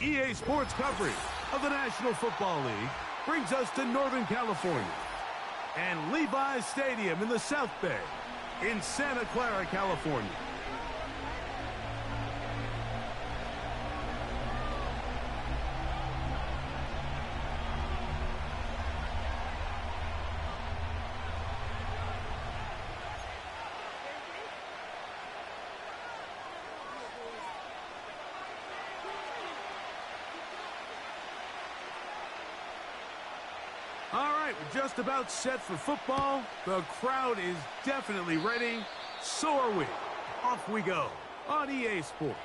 EA Sports coverage of the National Football League brings us to Northern California and Levi's Stadium in the South Bay in Santa Clara, California. All right, we're just about set for football. The crowd is definitely ready. So are we. Off we go on EA Sports.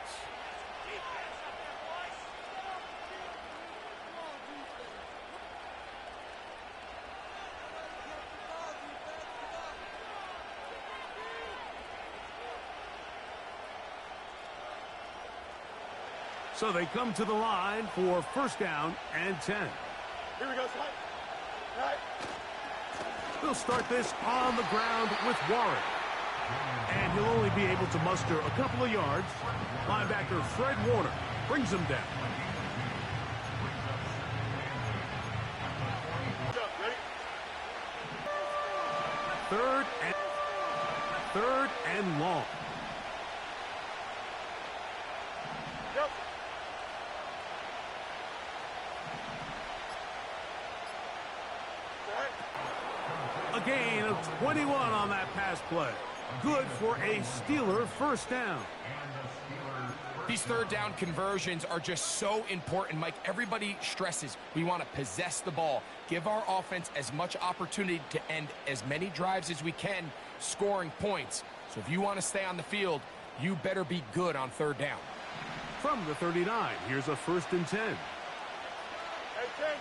So they come to the line for first down and 10. Here we go, Slide. They'll start this on the ground with Warren. And he'll only be able to muster a couple of yards. Linebacker Fred Warner brings him down. Third and long. Yep. A gain of 21 on that pass play. Good for a Steeler first down. These third down conversions are just so important, Mike. Everybody stresses we want to possess the ball, give our offense as much opportunity to end as many drives as we can, scoring points. So if you want to stay on the field, you better be good on third down. From the 39, here's a first and 10. Hey, 10.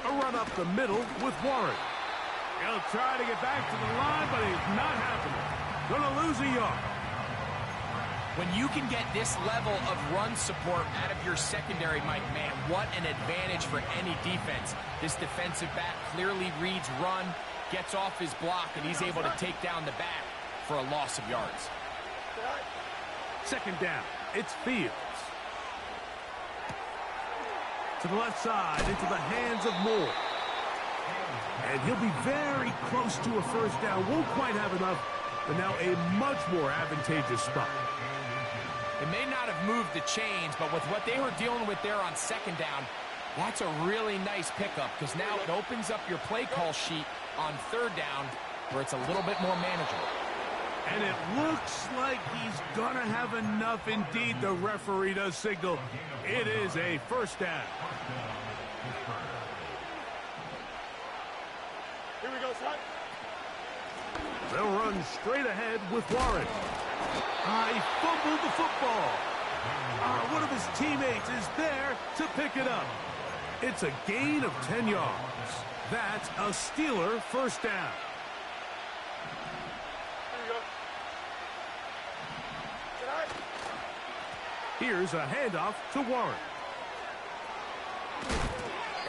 A run up the middle with Warren. He'll try to get back to the line, but it's not happening. Gonna lose a yard. When you can get this level of run support out of your secondary, Mike, man, what an advantage for any defense. This defensive back clearly reads run, gets off his block, and he's able to take down the back for a loss of yards. Second down, it's Fields. To the left side, into the hands of Moore. And he'll be very close to a first down. Won't quite have enough, but now a much more advantageous spot. It may not have moved the chains, but with what they were dealing with there on second down, that's a really nice pickup because now it opens up your play call sheet on third down where it's a little bit more manageable. And it looks like he's going to have enough. Indeed, the referee does signal. It is a first down. Here we go, Slide. They'll run straight ahead with Warren. He fumbled the football. One of his teammates is there to pick it up. It's a gain of 10 yards. That's a Steeler first down. Here's a handoff to Warren.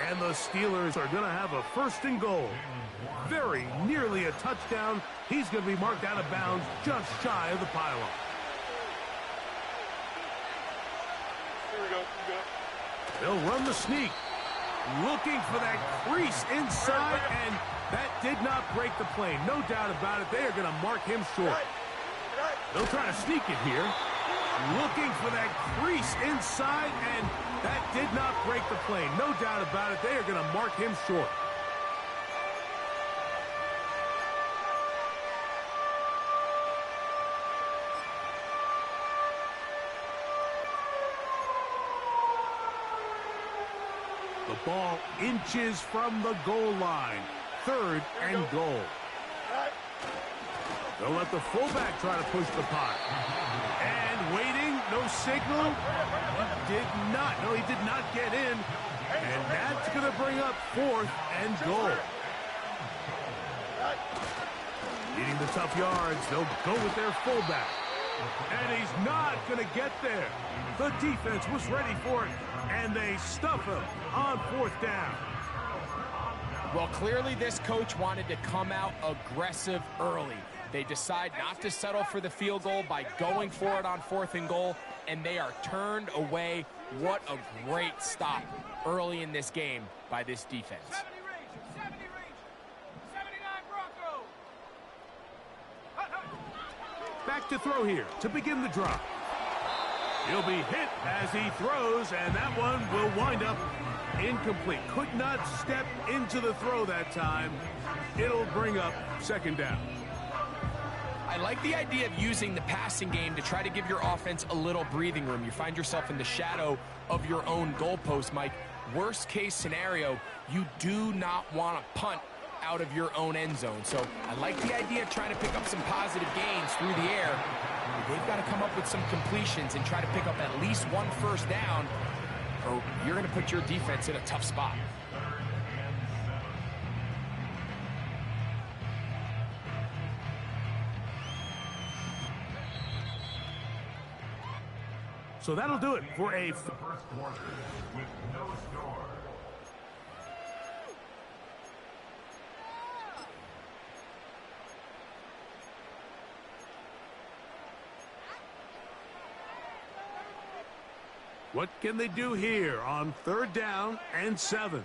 And the Steelers are going to have a first and goal. Very nearly a touchdown. He's going to be marked out of bounds just shy of the pylon. Here we go. They'll run the sneak. Looking for that crease inside, and that did not break the play. No doubt about it. They are going to mark him short. They'll try to sneak it here. Looking for that crease inside, and that did not break the play. No doubt about it. They are going to mark him short. The ball inches from the goal line. Third and goal. They'll let the fullback try to push the punt. And waiting, no signal. He did not. No, he did not get in. And that's going to bring up fourth and goal. Needing the tough yards, they'll go with their fullback. And he's not going to get there. The defense was ready for it, and they stuff him on fourth down. Well, clearly this coach wanted to come out aggressive early. They decide not to settle for the field goal by going for it on fourth and goal. and they are turned away. What a great stop early in this game by this defense. 70 range, 70 range, 79 Bronco. Back to throw here to begin the drive. He'll be hit as he throws, and that one will wind up incomplete. Could not step into the throw that time. It'll bring up second down. I like the idea of using the passing game to try to give your offense a little breathing room. You find yourself in the shadow of your own goalpost, Mike. Worst case scenario, you do not want to punt out of your own end zone. So I like the idea of trying to pick up some positive gains through the air. They've got to come up with some completions and try to pick up at least one first down, or you're going to put your defense in a tough spot. So that'll do it for a first quarter with no score. What can they do here on 3rd down and 7? Here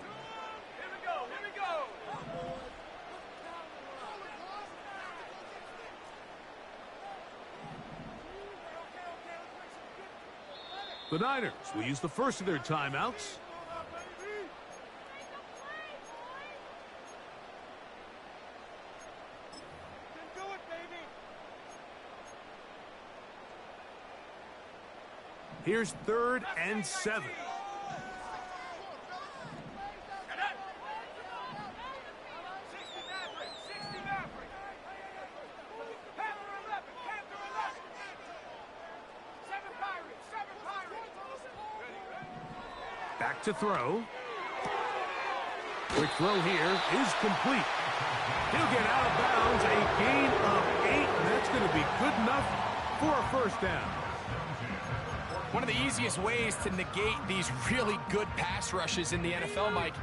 we go, here we go. The Niners will use the first of their timeouts. Do it, baby. Here's 3rd and 7. Back to throw. Quick throw here is complete. He'll get out of bounds. A gain of 8. And that's going to be good enough for a first down. One of the easiest ways to negate these really good pass rushes in the NFL, Mike,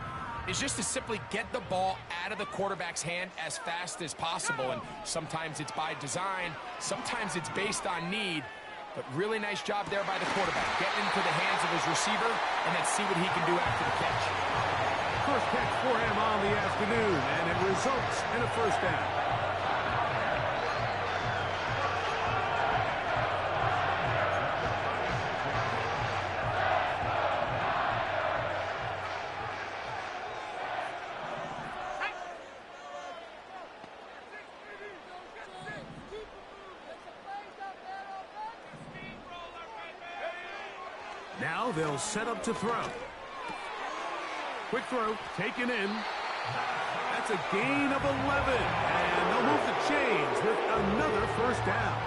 is just to simply get the ball out of the quarterback's hand as fast as possible. And sometimes it's by design, sometimes it's based on need. But really nice job there by the quarterback. Getting into the hands of his receiver and then see what he can do after the catch. First catch for him on the afternoon, and it results in a first down. Now they'll set up to throw. Quick throw, taken in. That's a gain of 11. And they'll move the chains with another first down.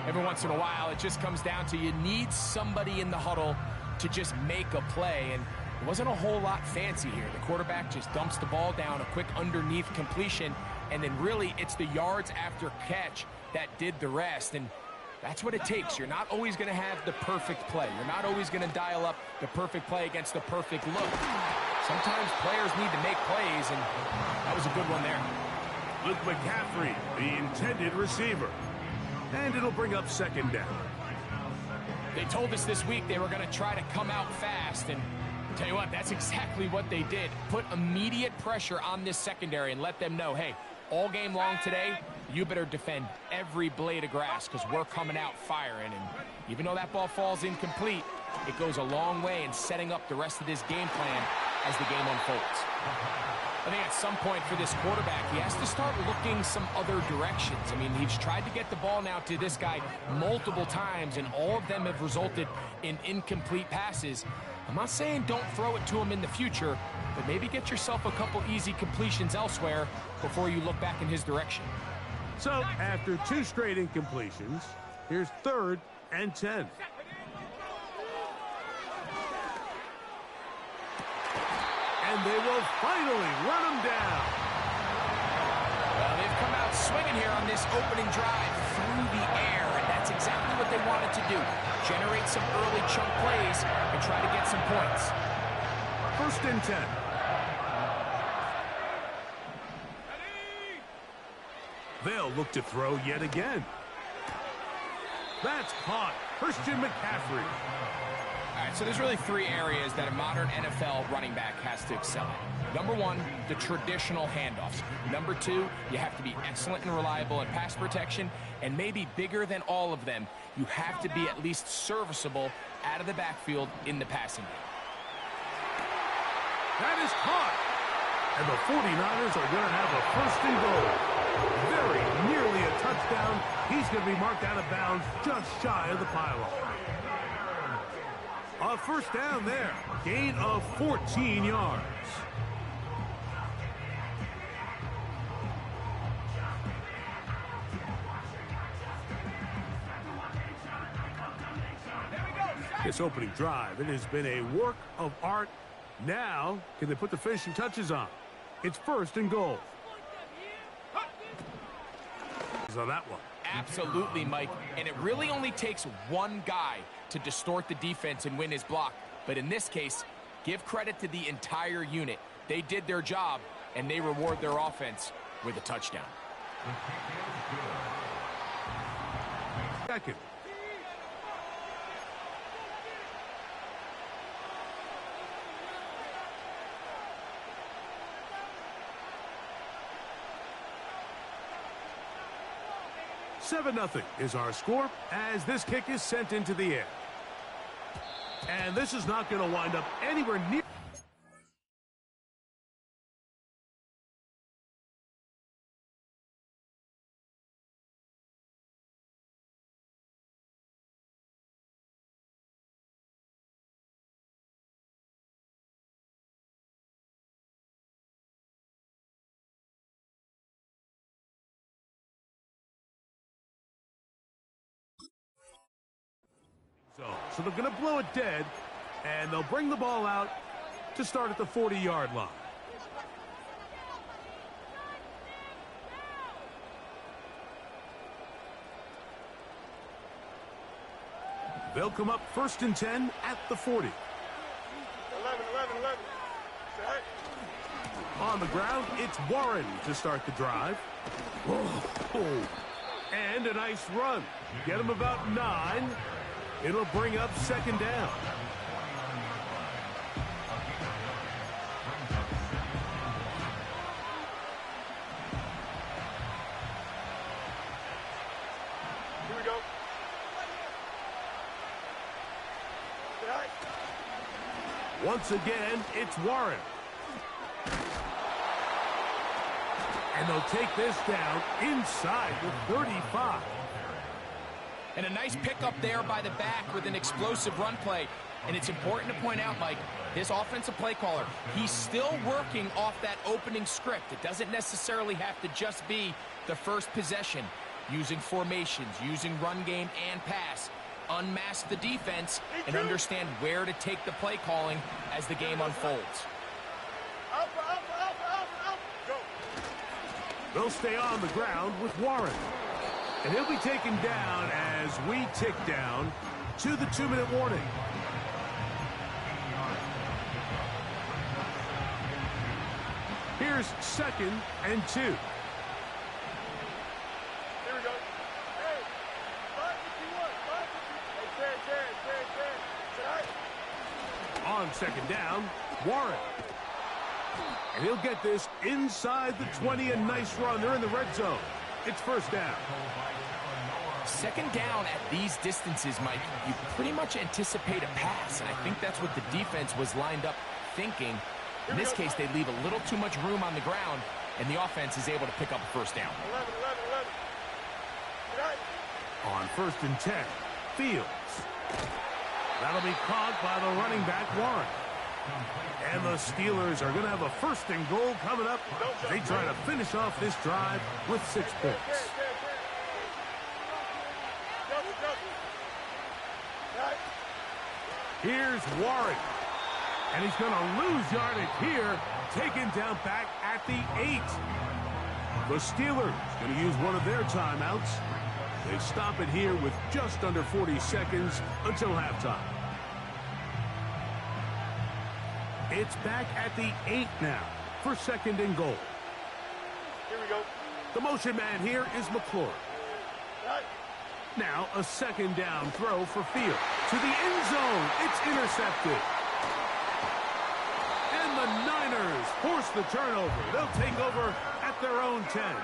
Every once in a while, it just comes down to you need somebody in the huddle to just make a play. And it wasn't a whole lot fancy here. The quarterback just dumps the ball down, a quick underneath completion, and then really it's the yards after catch that did the rest. And that's what it takes. You're not always going to have the perfect play. You're not always going to dial up the perfect play against the perfect look. Sometimes players need to make plays, and that was a good one there. Luke McCaffrey, the intended receiver. And it'll bring up second down. They told us this week they were going to try to come out fast, and I'll tell you what, that's exactly what they did. Put immediate pressure on this secondary and let them know, hey, all game long today, you better defend every blade of grass because we're coming out firing. And even though that ball falls incomplete, it goes a long way in setting up the rest of this game plan as the game unfolds. I think at some point for this quarterback, he has to start looking some other directions. I mean, he's tried to get the ball now to this guy multiple times, and all of them have resulted in incomplete passes. I'm not saying don't throw it to him in the future, but maybe get yourself a couple easy completions elsewhere before you look back in his direction. So, after 2 straight incompletions, here's 3rd and 10. And they will finally run him down. Well, they've come out swinging here on this opening drive through the air, and that's exactly what they wanted to do. Generate some early chunk plays and try to get some points. 1st and 10. They'll look to throw yet again. That's caught. Christian McCaffrey. All right, so there's really three areas that a modern NFL running back has to excel at. Number one, the traditional handoffs. Number two, you have to be excellent and reliable at pass protection. And maybe bigger than all of them, you have to be at least serviceable out of the backfield in the passing game. That is caught. And the 49ers are going to have a first and goal. Very nearly a touchdown. He's going to be marked out of bounds just shy of the pylon. A first down there. Gain of 14 yards. This opening drive, it has been a work of art. Now, can they put the finishing touches on? It's first and goal. On that one. Absolutely, Mike. And it really only takes one guy to distort the defense and win his block. But in this case, give credit to the entire unit. They did their job, and they reward their offense with a touchdown. Second. Seven 0 is our score as this kick is sent into the air. And this is not going to wind up anywhere near. So they're going to blow it dead, and they'll bring the ball out to start at the 40-yard line. They'll come up first and 10 at the 40. 11. On the ground, it's Warren to start the drive. Oh. And a nice run. Get him about 9. It'll bring up second down. Here we go. Once again, it's Warren. And they'll take this down inside the 35. And a nice pickup there by the back with an explosive run play. And it's important to point out, Mike, his offensive play caller, he's still working off that opening script. It doesn't necessarily have to just be the first possession. Using formations, using run game and pass. Unmask the defense and understand where to take the play calling as the game unfolds. Go. They'll stay on the ground with Warren. And he'll be taken down as we tick down to the 2-minute warning. Here's second and 2. Here we go. Hey, 551. Hey, On second down, Warren. And he'll get this inside the 20. A nice run. They're in the red zone. It's first down. Second down at these distances, Mike, you pretty much anticipate a pass, and I think that's what the defense was lined up thinking. In this case, they leave a little too much room on the ground, and the offense is able to pick up a first down. 11. On first and 10, Fields. That'll be caught by the running back, Warren. And the Steelers are going to have a first and goal coming up. They try to finish off this drive with 6 points. Here's Warren. And he's going to lose yardage here. Taken down back at the 8. The Steelers going to use one of their timeouts. They stop it here with just under 40 seconds until halftime. It's back at the 8 now for second and goal. Here we go. The motion man here is McClure. Now a second down throw for Field. To the end zone. It's intercepted. And the Niners force the turnover. They'll take over at their own 10.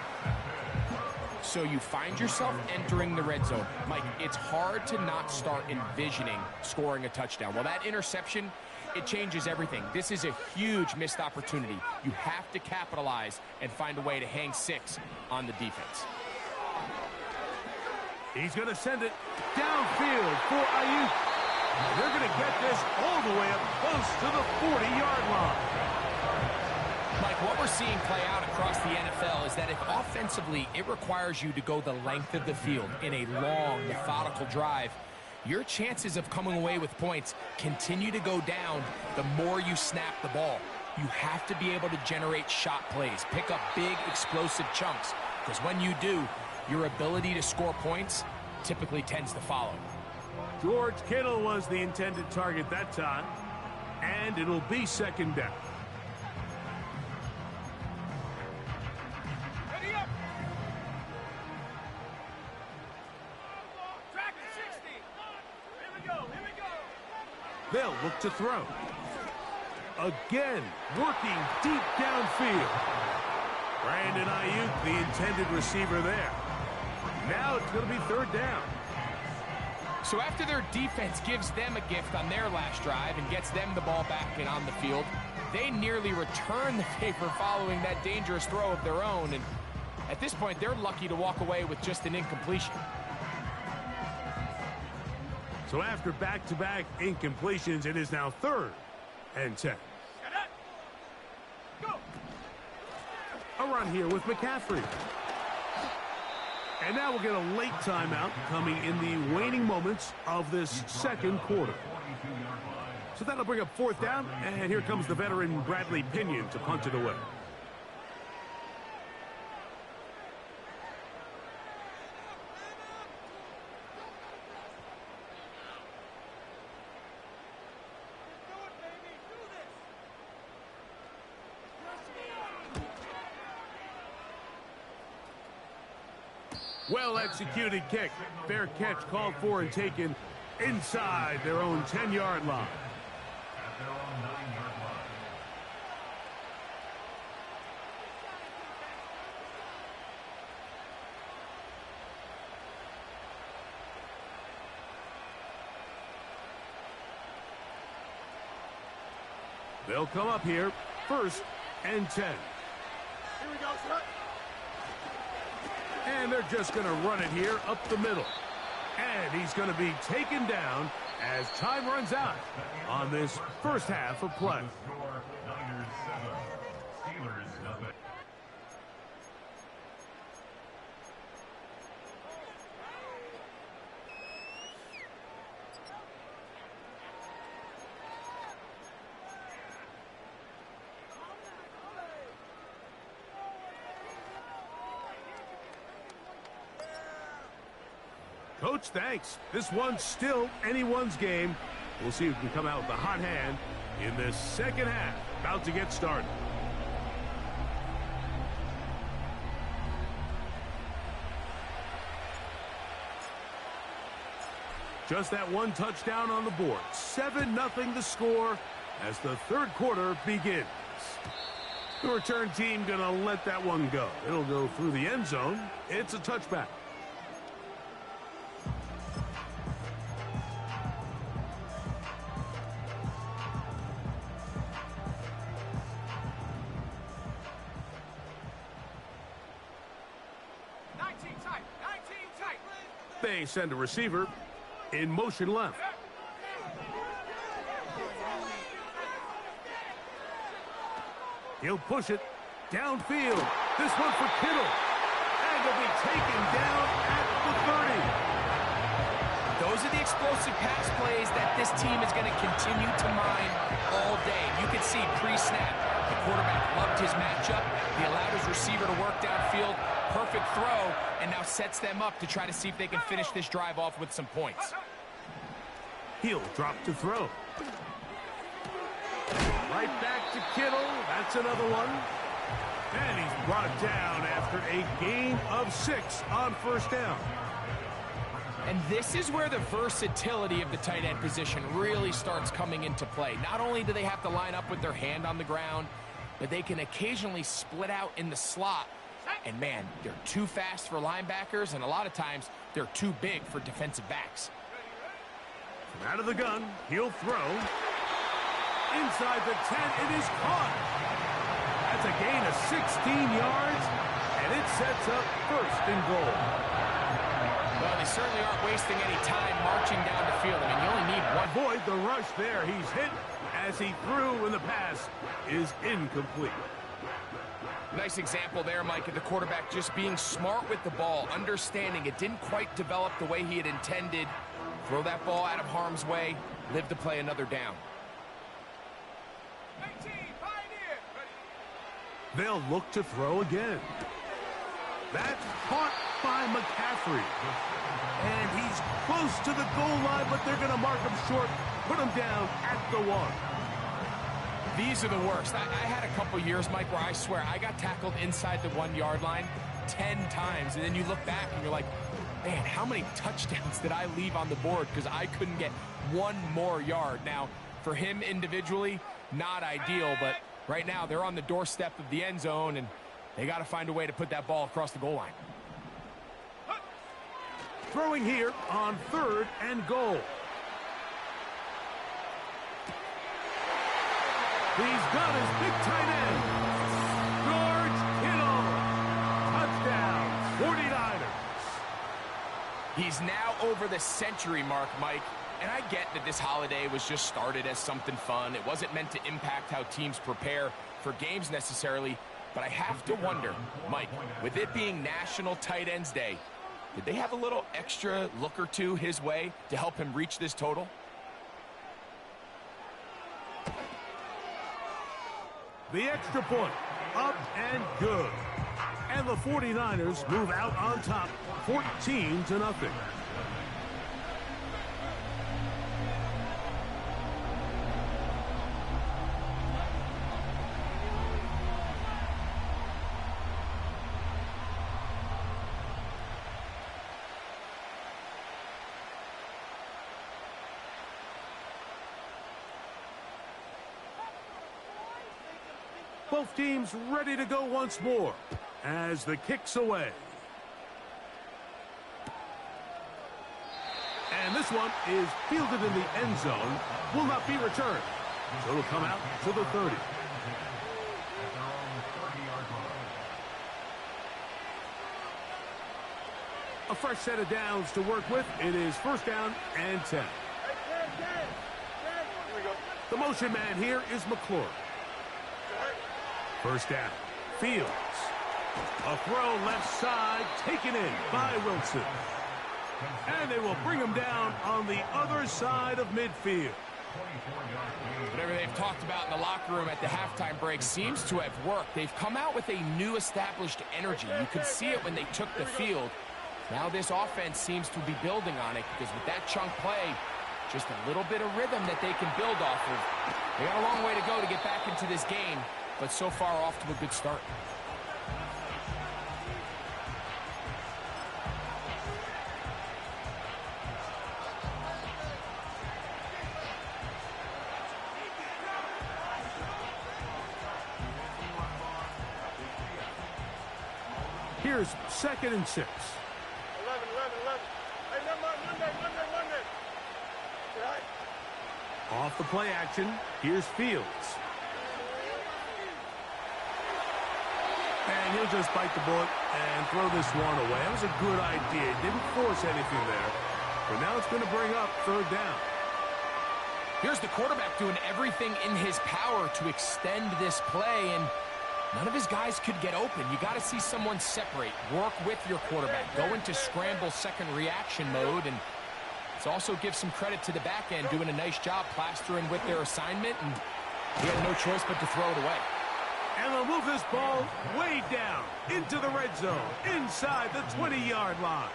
So you find yourself entering the red zone. Mike, it's hard to not start envisioning scoring a touchdown. Well, that interception, it changes everything. This is a huge missed opportunity. You have to capitalize and find a way to hang 6 on the defense. He's going to send it downfield for Ayuk. They're going to get this all the way up close to the 40-yard line. Mike, what we're seeing play out across the NFL is that if offensively it requires you to go the length of the field in a long, methodical drive, your chances of coming away with points continue to go down the more you snap the ball. You have to be able to generate shot plays, pick up big, explosive chunks, because when you do, your ability to score points typically tends to follow. George Kittle was the intended target that time, and it'll be second down. Ready up. Track at 60. Here we go. Here we go. They'll look to throw. Again, working deep downfield. Brandon Ayuk, the intended receiver there. Now it's going to be third down. So after their defense gives them a gift on their last drive and gets them the ball back and on the field, they nearly return the favor following that dangerous throw of their own. And at this point, they're lucky to walk away with just an incompletion. So after back-to-back incompletions, it is now third and 10. Go. A run here with McCaffrey. And now we'll get a late timeout coming in the waning moments of this second quarter. So that'll bring up fourth down, and here comes the veteran Bradley Pinion to punt it away. Well-executed kick. Fair catch called for and taken inside their own 10-yard line. At their own 9-yard line. They'll come up here, first and 10. Here we go, sir. And they're just going to run it here up the middle. And he's going to be taken down as time runs out on this first half of play. Score, Niners 7, Steelers nothing. Coach, thanks. This one's still anyone's game. We'll see who can come out with a hot hand in this second half. About to get started. Just that one touchdown on the board. 7-0 the score as the third quarter begins. The return team going to let that one go. It'll go through the end zone. It's a touchback. They send a receiver in motion left. He'll push it downfield. This one for Kittle. And he'll be taken down at the 30. Those are the explosive pass plays that this team is going to continue to mine all day. You can see pre-snap, the quarterback loved his matchup. He allowed his receiver to work downfield. Perfect throw, and now sets them up to try to see if they can finish this drive off with some points. He'll drop to throw. Right back to Kittle. That's another one. And he's brought down after a gain of 6 on first down. And this is where the versatility of the tight end position really starts coming into play. Not only do they have to line up with their hand on the ground, but they can occasionally split out in the slot. And man, they're too fast for linebackers, and a lot of times they're too big for defensive backs. From out of the gun, he'll throw. Inside the 10, it is caught. That's a gain of 16 yards, and it sets up first and goal. Well, they certainly aren't wasting any time marching down the field. I mean, you only need one. Avoid the rush there. He's hit as he threw, and the pass is incomplete. Nice example there, Mike, of the quarterback just being smart with the ball, understanding it didn't quite develop the way he had intended. Throw that ball out of harm's way, live to play another down. They'll look to throw again. That's caught by McCaffrey. And he's close to the goal line, but they're going to mark him short, put him down at the 1. These are the worst. I had a couple years, Mike, where I swear I got tackled inside the 1-yard line 10 times. And then you look back and you're like, man, how many touchdowns did I leave on the board because I couldn't get one more yard? Now, for him individually, not ideal, but right now they're on the doorstep of the end zone, and they got to find a way to put that ball across the goal line. Throwing here on 3rd and goal. He's got his big tight end. George Kittle. Touchdown, 49ers. He's now over the century mark, Mike. And I get that this holiday was just started as something fun. It wasn't meant to impact how teams prepare for games necessarily. But I have to wonder, Mike, with it being National Tight Ends Day, did they have a little extra look or two his way to help him reach this total? The extra point, up and good. And the 49ers move out on top, 14-0. Both teams ready to go once more as the kick's away. And this one is fielded in the end zone, will not be returned. So it'll come out to the 30. A fresh set of downs to work with. It is 1st down and 10. The motion man here is McClure. 1st down. Fields. A throw left side, taken in by Wilson. And they will bring him down on the other side of midfield. Whatever they've talked about in the locker room at the halftime break seems to have worked. They've come out with a new established energy. You could see it when they took the field. Now this offense seems to be building on it because with that chunk play, just a little bit of rhythm that they can build off of. They got a long way to go to get back into this game, but so far off to a good start. Here's 2nd and 6. 11. Hey, Monday. Right. Off the play action, here's Fields. And he'll just bite the bullet and throw this one away. That was a good idea. Didn't force anything there. But now it's going to bring up 3rd down. Here's the quarterback doing everything in his power to extend this play, and none of his guys could get open. You got to see someone separate, work with your quarterback, go into scramble second reaction mode, and it's also give some credit to the back end doing a nice job plastering with their assignment, and he had no choice but to throw it away. And they'll move this ball way down into the red zone, inside the 20-yard line.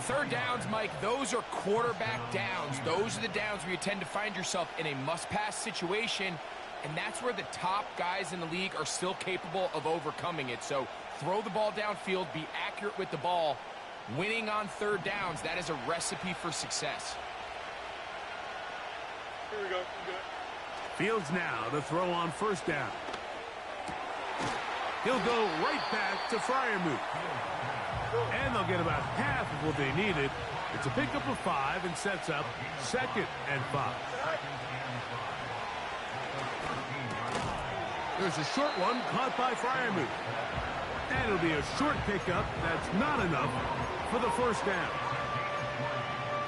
3rd downs, Mike, those are quarterback downs. Those are the downs where you tend to find yourself in a must-pass situation, and that's where the top guys in the league are still capable of overcoming it. So throw the ball downfield, be accurate with the ball. Winning on third downs, that is a recipe for success. Here we go. Good. Fields now to throw on first down. He'll go right back to Freiermuth. And they'll get about half of what they needed. It's a pickup of 5 and sets up 2nd and 5. There's a short one caught by Freiermuth. And it'll be a short pickup that's not enough for the first down.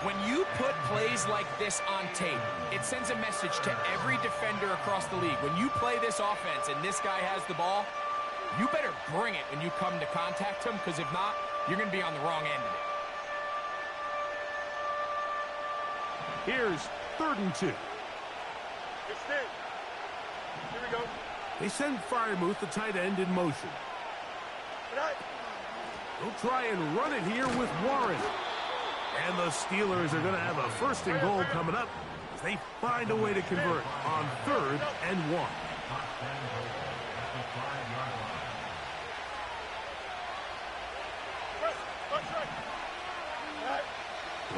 When you put plays like this on tape, it sends a message to every defender across the league. When you play this offense and this guy has the ball, you better bring it when you come to contact him, because if not, you're going to be on the wrong end of it. Here's 3rd and 2. Extend. Here we go. They send Freiermuth, the tight end, in motion. They'll try and run it here with Warren. And the Steelers are going to have a 1st and goal coming up as they find a way to convert on 3rd and 1.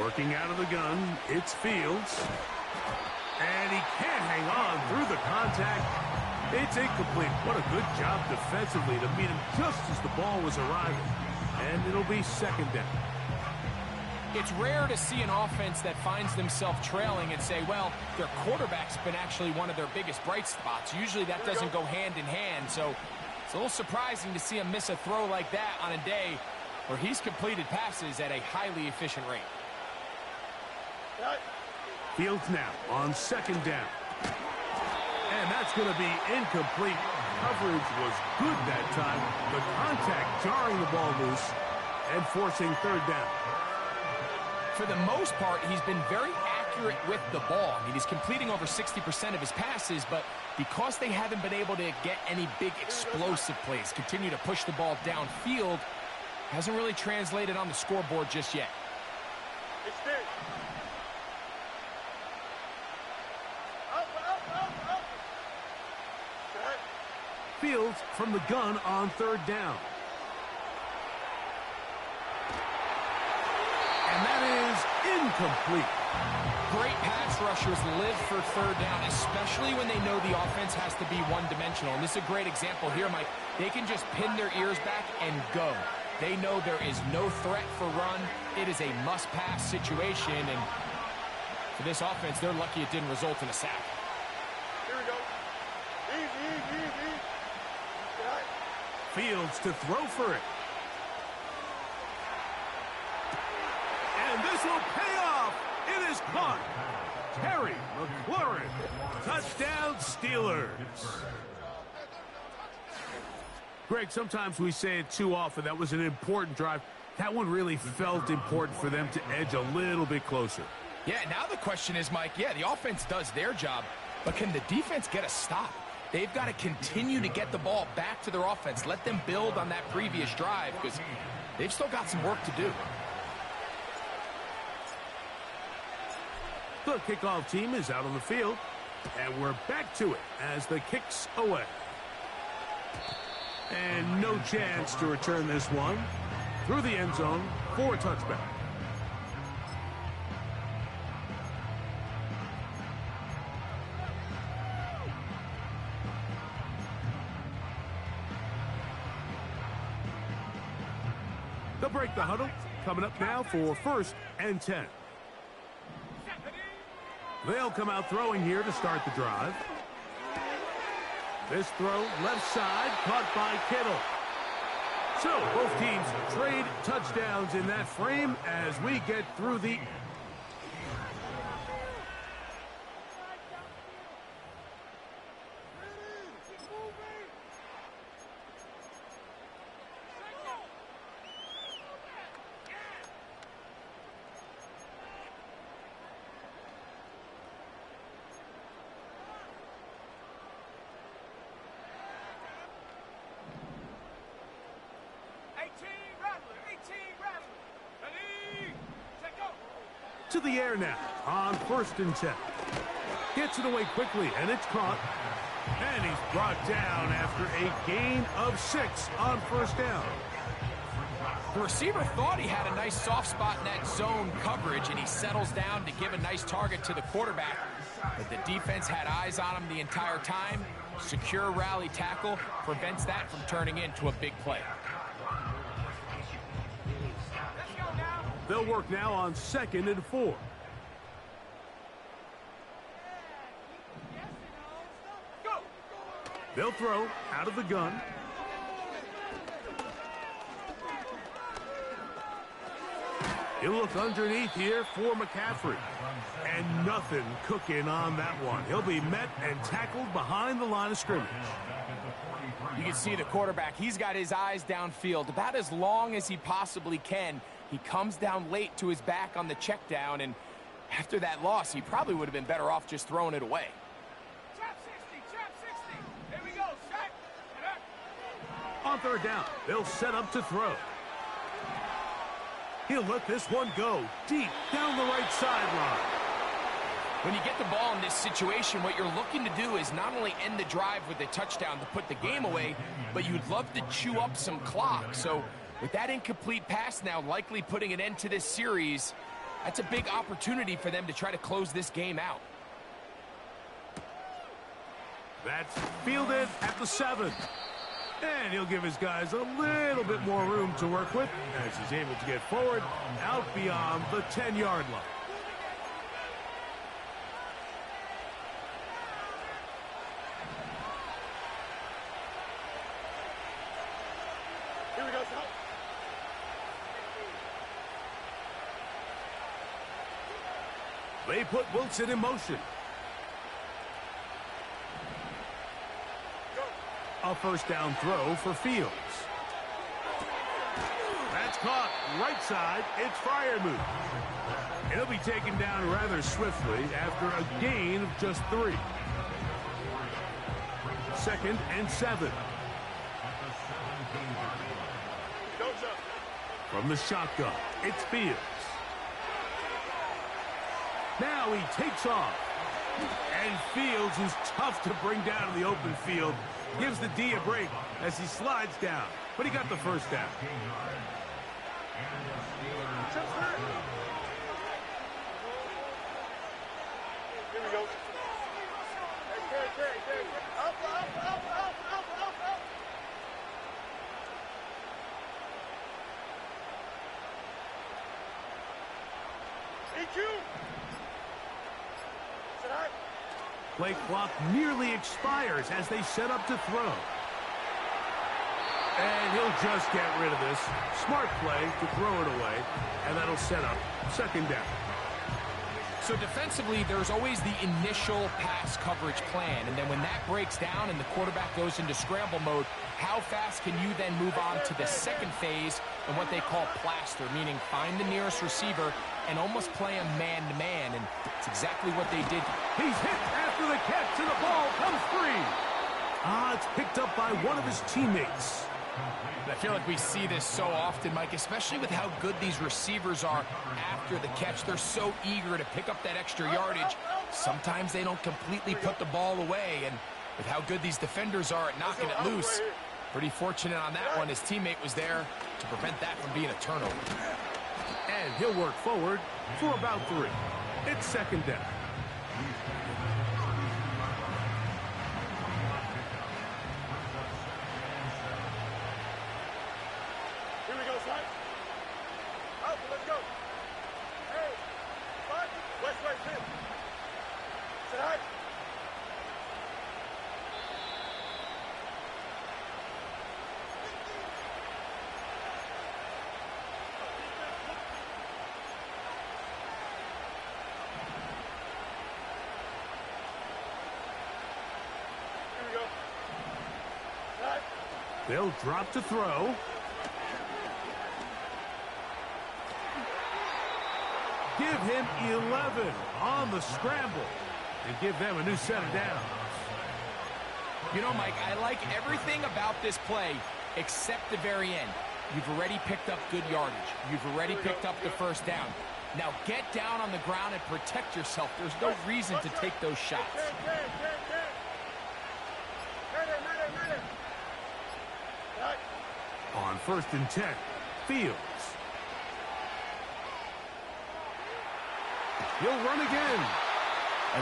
Working out of the gun, it's Fields. And he can't hang on through the contact. It's incomplete. What a good job defensively to meet him just as the ball was arriving. And it'll be 2nd down. It's rare to see an offense that finds themselves trailing and say, well, their quarterback's been actually one of their biggest bright spots. Usually that doesn't go hand in hand, so it's a little surprising to see him miss a throw like that on a day where he's completed passes at a highly efficient rate. Fields now on 2nd down. And that's going to be incomplete. Coverage was good that time. The contact jarring the ball loose and forcing 3rd down. For the most part, he's been very accurate with the ball. I mean, he's completing over 60% of his passes, but because they haven't been able to get any big explosive plays, continue to push the ball downfield, hasn't really translated on the scoreboard just yet. Fields from the gun on 3rd down. And that is incomplete. Great pass rushers live for 3rd down, especially when they know the offense has to be one-dimensional. And this is a great example here, Mike. They can just pin their ears back and go. They know there is no threat for run. It is a must-pass situation. And for this offense, they're lucky it didn't result in a sack. Here we go. Easy. Fields to throw for it. And this will pay off. It is caught. Terry McLaurin. Touchdown, Steelers. Greg, sometimes we say it too often. That was an important drive. That one really felt important for them to edge a little bit closer. Yeah, now the question is, Mike, the offense does their job, but can the defense get a stop? They've got to continue to get the ball back to their offense. Let them build on that previous drive because they've still got some work to do. The kickoff team is out on the field, and we're back to it as the kick's away. And no chance to return this one through the end zone for a touchback. They'll break the huddle. Coming up now for 1st and 10. They'll come out throwing here to start the drive. This throw left side caught by Kittle. So both teams trade touchdowns in that frame as we get through the to the air now on 1st and 10. Gets it away quickly, and it's caught. And he's brought down after a gain of 6 on 1st down. The receiver thought he had a nice soft spot in that zone coverage, and he settles down to give a nice target to the quarterback. But the defense had eyes on him the entire time. Secure rally tackle prevents that from turning into a big play. They'll work now on 2nd and 4. They'll throw out of the gun. He'll look underneath here for McCaffrey. And nothing cooking on that one. He'll be met and tackled behind the line of scrimmage. You can see the quarterback. He's got his eyes downfield about as long as he possibly can. He comes down late to his back on the check down, and after that loss, he probably would have been better off just throwing it away. Trap 60. Here we go, set. On 3rd down, they'll set up to throw. He'll let this one go deep down the right sideline. When you get the ball in this situation, what you're looking to do is not only end the drive with a touchdown to put the game away, but you'd love to chew up some clock. So with that incomplete pass now likely putting an end to this series, that's a big opportunity for them to try to close this game out. That's fielded at the 7. And he'll give his guys a little bit more room to work with as he's able to get forward out beyond the 10-yard line. Here we go, son. They put Wilson in motion. A 1st down throw for Fields. That's caught right side. It's Freiermuth. He'll be taken down rather swiftly after a gain of just 3. 2nd and 7. From the shotgun, it's Fields. Now he takes off. And Fields, who's tough to bring down in the open field, gives the D a break as he slides down. But he got the 1st down. Here we go. Up. EQ. Sit high. Play clock nearly expires as they set up to throw. And he'll just get rid of this. Smart play to throw it away, and that'll set up 2nd down. So defensively, there's always the initial pass coverage plan, and then when that breaks down and the quarterback goes into scramble mode, how fast can you then move on to the 2nd phase and what they call plaster, meaning find the nearest receiver and almost play him man-to-man, and it's exactly what they did. He's hit after the catch, and the ball comes free. It's picked up by one of his teammates. I feel like we see this so often, Mike, especially with how good these receivers are after the catch. They're so eager to pick up that extra yardage. Sometimes they don't completely put the ball away, and with how good these defenders are at knocking it loose, pretty fortunate on that one. His teammate was there to prevent that from being a turnover. And he'll work forward for about 3. It's 2nd down. Here we go, son. Out, let's go. Hey, 5. West, sit. Sit high. Here we go. Sit. They'll drop to throw. Give him 11 on the scramble and give them a new set of downs. You know, Mike, I like everything about this play except the very end. You've already picked up good yardage. You've already picked up the 1st down. Now get down on the ground and protect yourself. There's no reason to take those shots. On 1st and 10, Fields. He'll run again.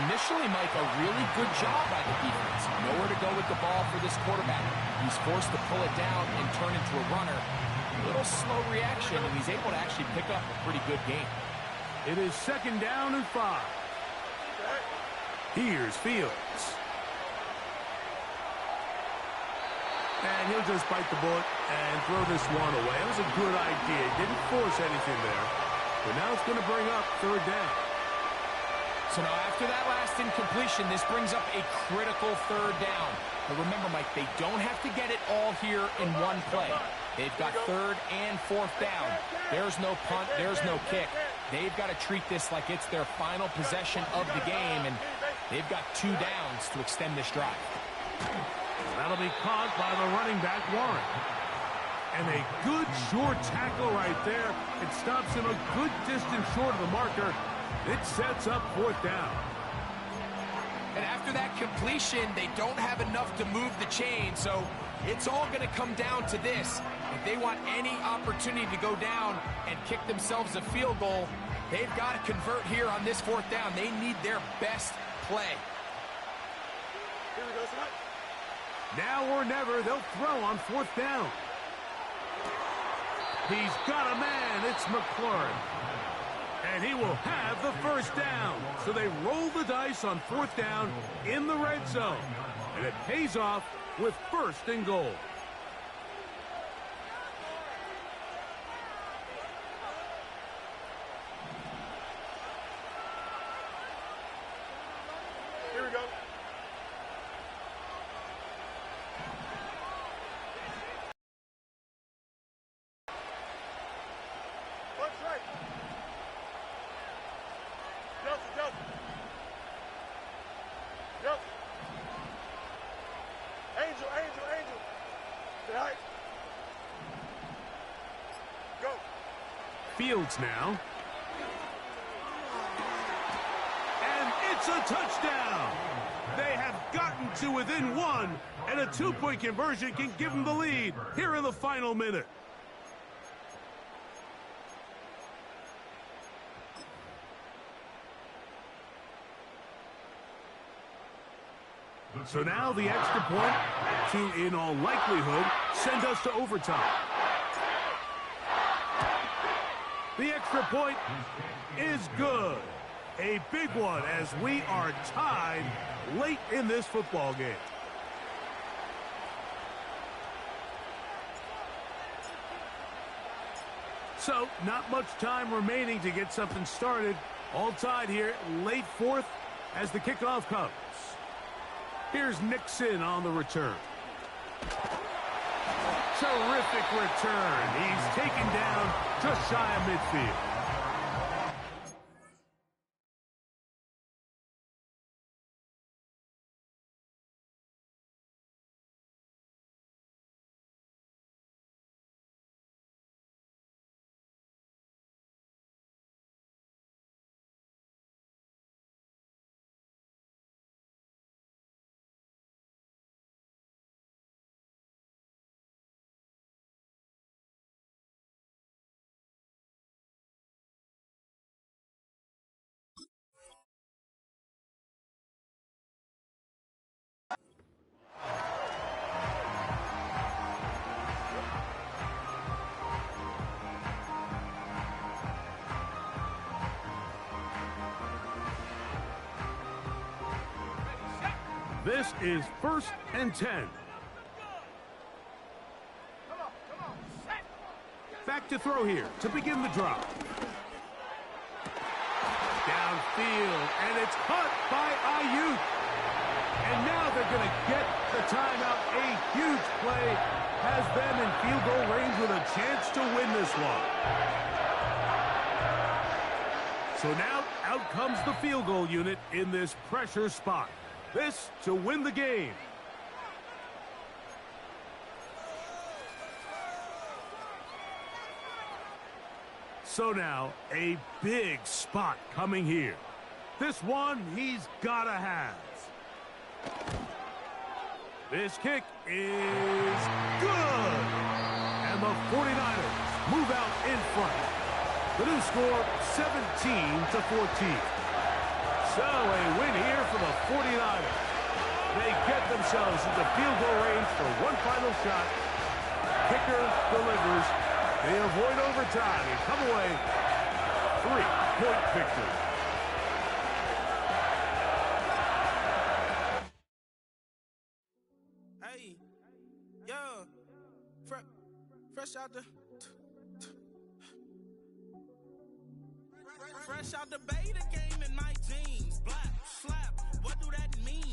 Initially, Mike, a really good job by the defense. Nowhere to go with the ball for this quarterback. He's forced to pull it down and turn into a runner. A little slow reaction, and he's able to actually pick up a pretty good game. It is 2nd down and 5. Here's Fields. And he'll just bite the bullet and throw this one away. It was a good idea. He didn't force anything there. But now it's going to bring up 3rd down. So now after that last incompletion, this brings up a critical 3rd down. But remember, Mike, they don't have to get it all here in one play. They've got 3rd and 4th down. There's no punt. There's no kick. They've got to treat this like it's their final possession of the game, and they've got 2 downs to extend this drive. That'll be caught by the running back, Warren. And a good short tackle right there. It stops him a good distance short of the marker. It sets up 4th down. And after that completion, they don't have enough to move the chain, so it's all going to come down to this. If they want any opportunity to go down and kick themselves a field goal, they've got to convert here on this 4th down. They need their best play. Here we go, son. Now or never, they'll throw on 4th down. He's got a man. It's McLaurin. And he will have the 1st down. So they roll the dice on 4th down in the red zone. And it pays off with 1st and goal. Here we go. Punch right. Joseph. Joseph. Angel. Say hi. Go. Fields now. And it's a touchdown. They have gotten to within 1, and a 2-point conversion can give them the lead here in the final minute. So now the extra point to, in all likelihood, send us to overtime. The extra point is good. A big one as we are tied late in this football game. So, not much time remaining to get something started. All tied here, late 4th as the kickoff comes. Here's Nixon on the return. Terrific return. He's taken down just shy of midfield. This is 1st and 10. Back to throw here to begin the drive. Downfield, and it's caught by Ayuk. And now they're going to get the timeout. A huge play has them in field goal range with a chance to win this one. So now out comes the field goal unit in this pressure spot. This to win the game. So now a big spot coming here. This one he's got to have. This kick is good. And the 49ers move out in front. The new score, 17-14. So a win here for the 49ers. They get themselves into field goal range for one final shot. Kicker delivers. They avoid overtime and come away 3-point victory. Hey, yo, fresh out the beta game in my jeans. Black slap, what do that mean?